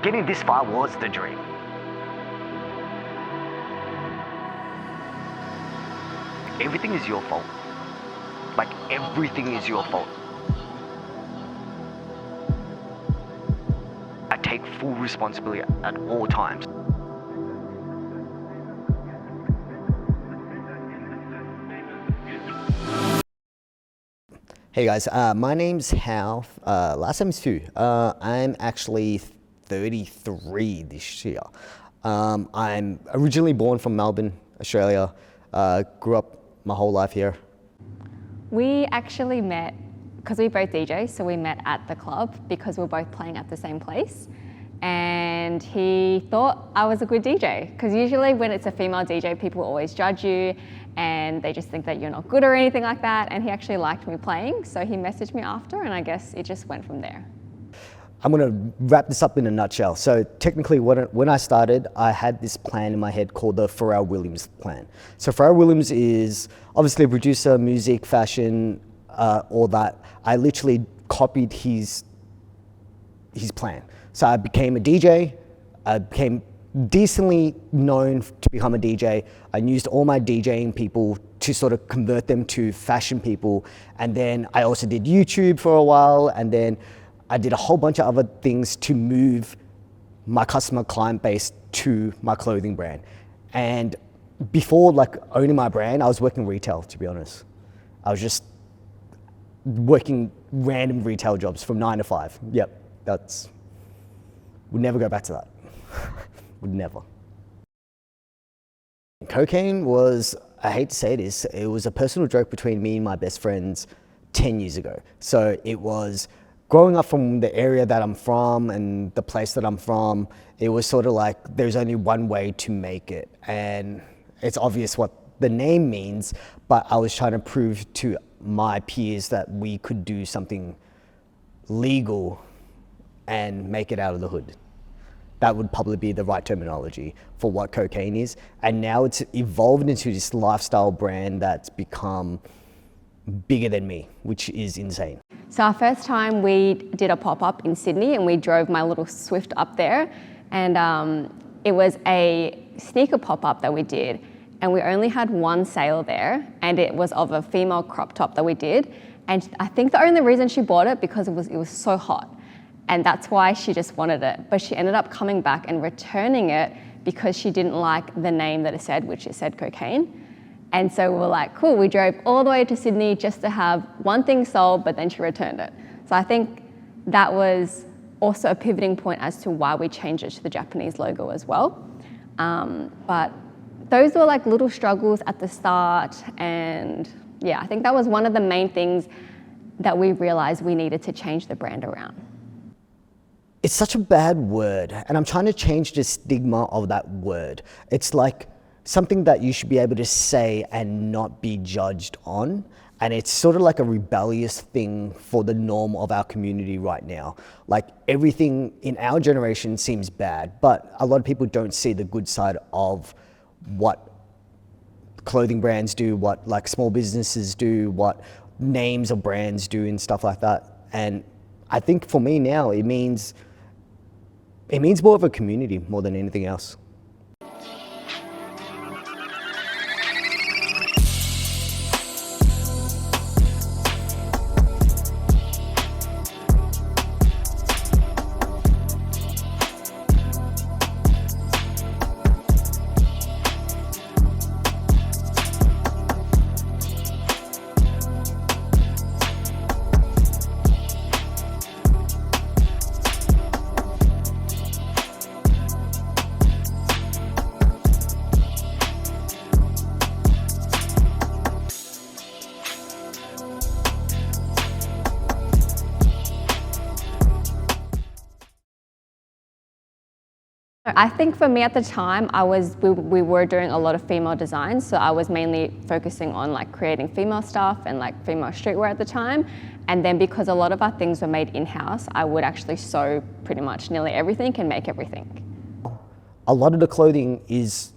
Getting this far was the dream. Everything is your fault. Like, everything is your fault. I take full responsibility at all times. Hey guys, my name's Hao. Last name is Phu. I'm actually 33 this year. I'm originally born from Melbourne, Australia. Grew up my whole life here. We actually met because we both DJ, so we met at the club because we were both playing at the same place. And he thought I was a good DJ because usually when it's a female DJ, people always judge you and they just think that you're not good or anything like that. And he actually liked me playing, so he messaged me after, and I guess it just went from there. I'm gonna wrap this up in a nutshell. So technically when I started, I had this plan in my head called the Pharrell Williams plan. So Pharrell Williams is obviously a producer, music, fashion, all that. I literally copied his plan. So I became a DJ, I became decently known to become a DJ. I used all my DJing people to sort of convert them to fashion people. And then I also did YouTube for a while, and then I did a whole bunch of other things to move my customer client base to my clothing brand. And before like owning my brand, I was working retail, to be honest. I was just working random retail jobs from 9 to 5. Yep, would never go back to that. Would never. Kokaine was, I hate to say this, it was a personal joke between me and my best friends 10 years ago. So it was growing up from the area that I'm from and the place that I'm from, it was sort of like there's only one way to make it. And it's obvious what the name means, but I was trying to prove to my peers that we could do something legal and make it out of the hood. That would probably be the right terminology for what Kokaine is. And now it's evolved into this lifestyle brand that's become bigger than me, which is insane. So our first time we did a pop-up in Sydney and we drove my little Swift up there, and it was a sneaker pop-up that we did, and we only had one sale there, and it was of a female crop top that we did. And I think the only reason she bought it because it was so hot. And that's why she just wanted it. But she ended up coming back and returning it because she didn't like the name that it said, which it said Kokaine. And so we were like, cool, we drove all the way to Sydney just to have one thing sold, but then she returned it. So I think that was also a pivoting point as to why we changed it to the Japanese logo as well. But those were like little struggles at the start. And yeah, I think that was one of the main things that we realized we needed to change the brand around. It's such a bad word, and I'm trying to change the stigma of that word. It's like something that you should be able to say and not be judged on. And it's sort of like a rebellious thing for the norm of our community right now. Like everything in our generation seems bad, but a lot of people don't see the good side of what clothing brands do, what like small businesses do, what names of brands do and stuff like that. And I think for me now, it means more of a community more than anything else. I think for me at the time, we were doing a lot of female designs, so I was mainly focusing on like creating female stuff and like female streetwear at the time. And then because a lot of our things were made in-house, I would actually sew pretty much nearly everything and make everything. A lot of the clothing is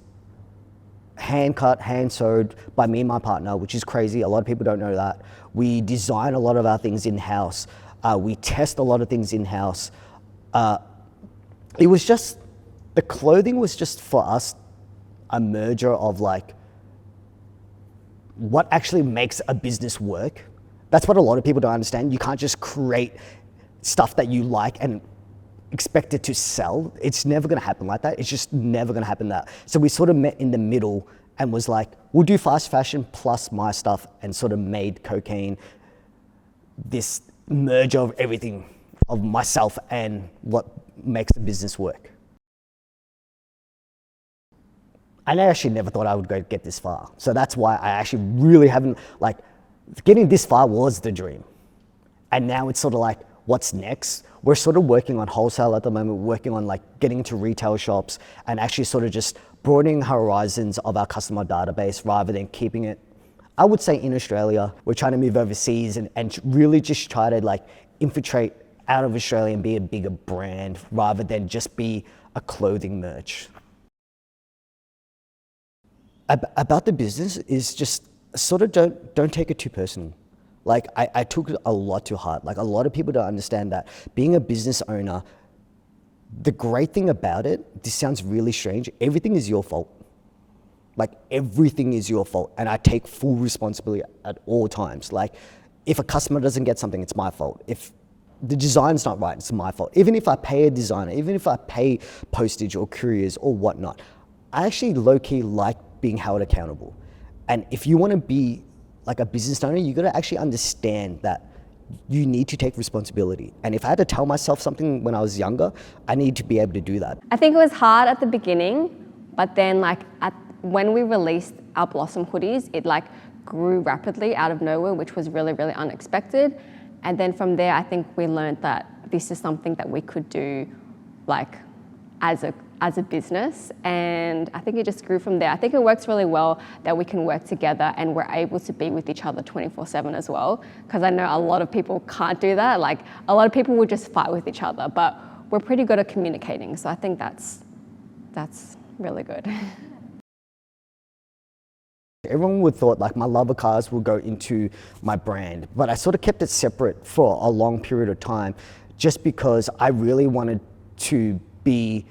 hand cut, hand sewed by me and my partner, which is crazy. A lot of people don't know that. We design a lot of our things in-house. We test a lot of things in-house. it was just, the clothing was just for us a merger of like what actually makes a business work. That's what a lot of people don't understand. You can't just create stuff that you like and expect it to sell. It's never gonna happen like that. It's just never gonna happen that. So we sort of met in the middle and was like, we'll do fast fashion plus my stuff, and sort of made Kokaine this merger of everything, of myself and what makes the business work. I actually never thought I would get this far. So that's why I actually really haven't, like, getting this far was the dream. And now it's sort of like, what's next? We're sort of working on wholesale at the moment, working on like getting into retail shops and actually sort of just broadening horizons of our customer database rather than keeping it, I would say, in Australia. We're trying to move overseas and really just try to like infiltrate out of Australia and be a bigger brand rather than just be a clothing merch. About the business is just sort of don't take it too personal. Like I took it a lot to heart. Like a lot of people don't understand that being a business owner, the great thing about it, this sounds really strange, everything is your fault. Like everything is your fault, and I take full responsibility at all times. Like if a customer doesn't get something, it's my fault. If the design's not right, it's my fault. Even if I pay a designer, even if I pay postage or couriers or whatnot, I actually low-key like being held accountable. And if you want to be like a business owner, you got to actually understand that you need to take responsibility. And if I had to tell myself something when I was younger, I need to be able to do that. I think it was hard at the beginning, but then like when we released our Blossom hoodies, it like grew rapidly out of nowhere, which was really, really unexpected. And then from there, I think we learned that this is something that we could do like as a business, and I think it just grew from there. I think it works really well that we can work together and we're able to be with each other 24/7 as well, because I know a lot of people can't do that. Like a lot of people would just fight with each other, but we're pretty good at communicating, so I think that's really good. Everyone would thought like my love of cars will go into my brand, but I sort of kept it separate for a long period of time just because I really wanted to be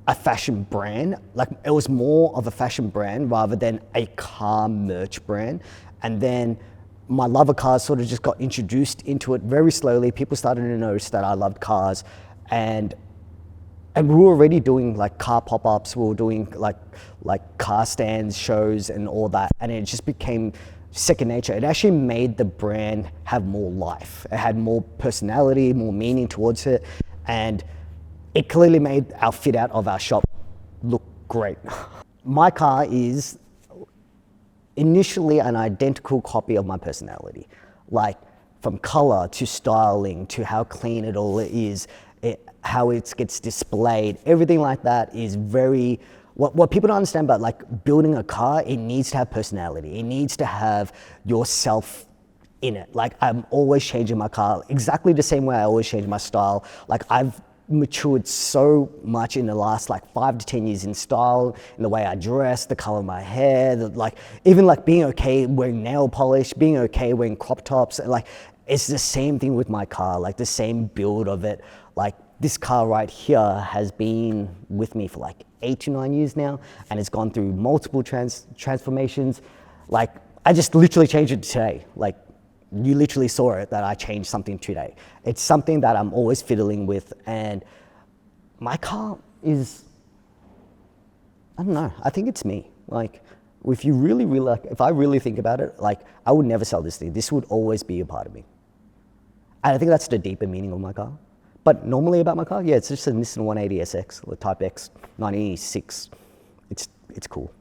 a fashion brand. Like it was more of a fashion brand rather than a car merch brand. And then my love of cars sort of just got introduced into it very slowly. People started to notice that I loved cars, and we were already doing like car pop-ups, we were doing like car stands, shows and all that. And it just became second nature. It actually made the brand have more life. It had more personality, more meaning towards it. And it clearly made our fit out of our shop look great. My car is initially an identical copy of my personality. Like from color to styling to how clean it all is, how it gets displayed, everything like that is very, what people don't understand about like building a car, it needs to have personality. It needs to have yourself in it. Like I'm always changing my car exactly the same way I always change my style. Like I've matured so much in the last like 5 to 10 years in style, in the way I dress, the color of my hair, like even like being okay wearing nail polish, being okay wearing crop tops. Like it's the same thing with my car, like the same build of it. Like this car right here has been with me for like 8 to 9 years now, and it's gone through multiple transformations. Like I just literally changed it today. Like you literally saw it that I changed something today. It's something that I'm always fiddling with, and my car is, I don't know, I think it's me. Like if you really, like, if I really think about it, like I would never sell this thing. This would always be a part of me. And I think that's the deeper meaning of my car. But normally about my car, yeah, it's just a Nissan 180 SX, or Type X 96. It's cool.